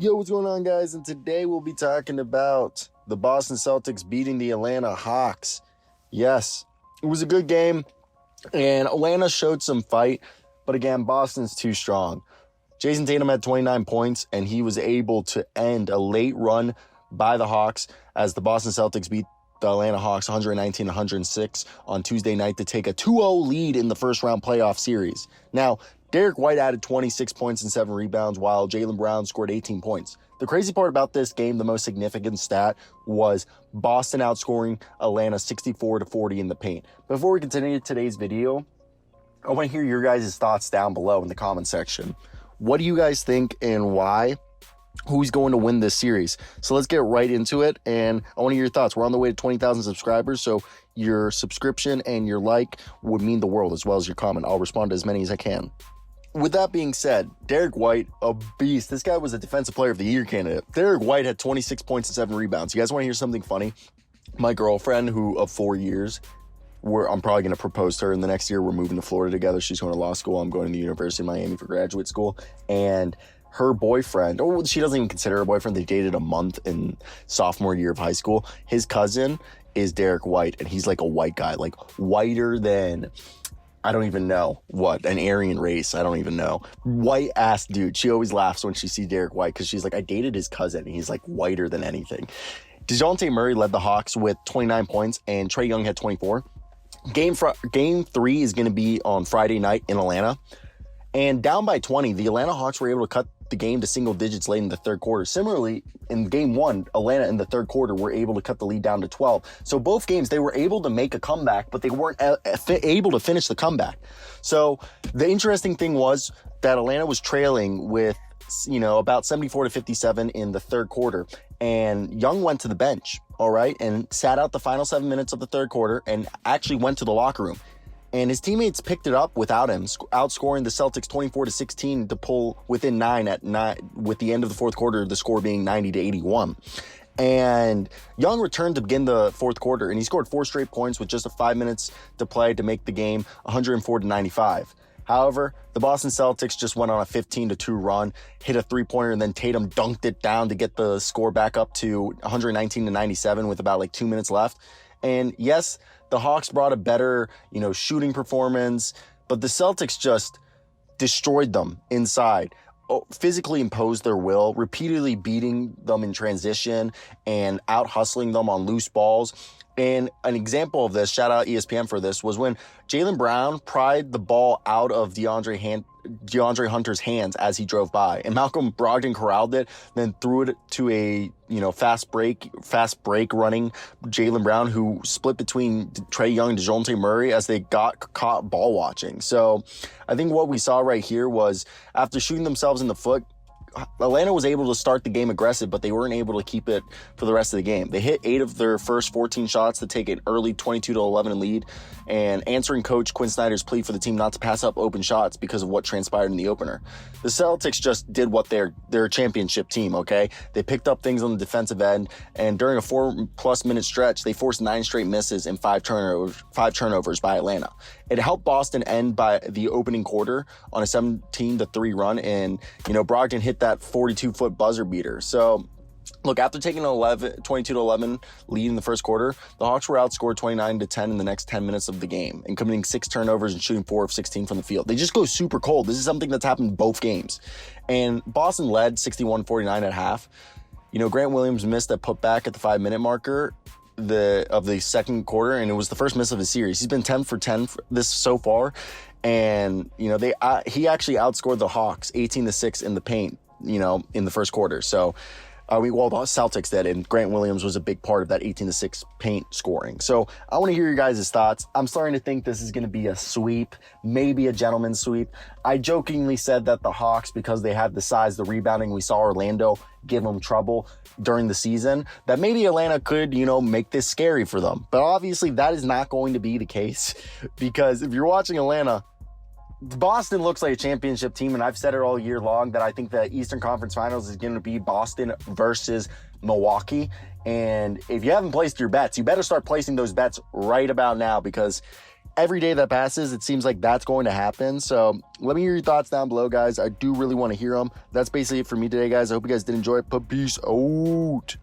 Yo, what's going on, guys? And today we'll be talking about the Boston Celtics beating the Atlanta Hawks. Yes, it was a good game, and Atlanta showed some fight, but again, Boston's too strong. Jayson Tatum had 29 points, and he was able to end a late run by the Hawks as the Boston Celtics beat the Atlanta Hawks 119-106 on Tuesday night to take a 2-0 lead in the first-round playoff series. Now, Derek White added 26 points and 7 rebounds, while Jaylen Brown scored 18 points. The crazy part about this game, the most significant stat, was Boston outscoring Atlanta 64-40 in the paint. Before we continue today's video, I want to hear your guys' thoughts down below in the comment section. What do you guys think and why? Who's going to win this series? So let's get right into it, and I want to hear your thoughts. We're on the way to 20,000 subscribers, so your subscription and your like would mean the world, as well as your comment. I'll respond to as many as I can. With that being said, Derek White, a beast. This guy was a Defensive Player of the Year candidate. Derek White had 26 points and 7 rebounds. You guys want to hear something funny? My girlfriend, who of 4 years, I'm probably going to propose to her in the next year. We're moving to Florida together. She's going to law school. I'm going to the University of Miami for graduate school. And her boyfriend, or she doesn't even consider her boyfriend, they dated a month in sophomore year of high school. His cousin is Derek White, and he's like a white guy, like whiter than, I don't even know what, an Aryan race. I don't even know. White ass dude. She always laughs when she sees Derek White because she's like, I dated his cousin. And he's like whiter than anything. DeJounte Murray led the Hawks with 29 points and Trae Young had 24. Game 3 is going to be on Friday night in Atlanta. And down by 20, the Atlanta Hawks were able to cut the game to single digits late in the third quarter. Similarly, in game 1, Atlanta in the third quarter were able to cut the lead down to 12. So both games, they were able to make a comeback, but they weren't able to finish the comeback. So the interesting thing was that Atlanta was trailing with, about 74-57 in the third quarter. And Young went to the bench, all right, and sat out the final 7 minutes of the third quarter and actually went to the locker room. And his teammates picked it up without him, outscoring the Celtics 24-16 to pull within 9 with the end of the fourth quarter, the score being 90-81. And Young returned to begin the fourth quarter, and he scored 4 straight points with just 5 minutes to play to make the game 104-95. However, the Boston Celtics just went on a 15-2 run, hit a three-pointer, and then Tatum dunked it down to get the score back up to 119-97 with about 2 minutes left. And yes, the Hawks brought a better, shooting performance, but the Celtics just destroyed them inside, physically imposed their will, repeatedly beating them in transition and out-hustling them on loose balls. And an example of this, shout out ESPN for this, was when Jaylen Brown pried the ball out of DeAndre Hunter's hands as he drove by. And Malcolm Brogdon corralled it, then threw it to a fast break running Jaylen Brown, who split between Trae Young and DeJounte Murray as they got caught ball watching. So I think what we saw right here was after shooting themselves in the foot, Atlanta was able to start the game aggressive, but they weren't able to keep it for the rest of the game. They hit 8 of their first 14 shots to take an early 22-11 lead, and answering Coach Quinn Snyder's plea for the team not to pass up open shots because of what transpired in the opener. The Celtics just did what they're a championship team, okay? They picked up things on the defensive end, and during a 4+ minute stretch, they forced 9 straight misses and 5 turnovers by Atlanta. It helped Boston end by the opening quarter on a 17-3 run, and Brogdon hit that 42-foot buzzer beater. So look, after taking an 22-11 lead in the first quarter, the Hawks were outscored 29-10 in the next 10 minutes of the game and committing 6 turnovers and shooting 4 of 16 from the field. They just go super cold. This is something that's happened in both games. And Boston led 61-49 at half. Grant Williams missed a putback at the 5-minute marker of the second quarter, and it was the first miss of his series. He's been 10 for 10 for this so far, and he actually outscored the Hawks 18-6 in the paint, in the first quarter. So the Celtics did, and Grant Williams was a big part of that 18-6 paint scoring. So I want to hear your guys' thoughts. I'm starting to think this is going to be a sweep, maybe a gentleman's sweep. I jokingly said that the Hawks, because they had the size, the rebounding, we saw Orlando give them trouble during the season, that maybe Atlanta could, make this scary for them. But obviously that is not going to be the case, because if you're watching Atlanta, Boston looks like a championship team, and I've said it all year long that I think the Eastern Conference Finals is going to be Boston versus Milwaukee. And if you haven't placed your bets, you better start placing those bets right about now, because every day that passes, it seems like that's going to happen. So let me hear your thoughts down below, guys. I do really want to hear them. That's basically it for me today, guys. I hope you guys did enjoy it. Peace out.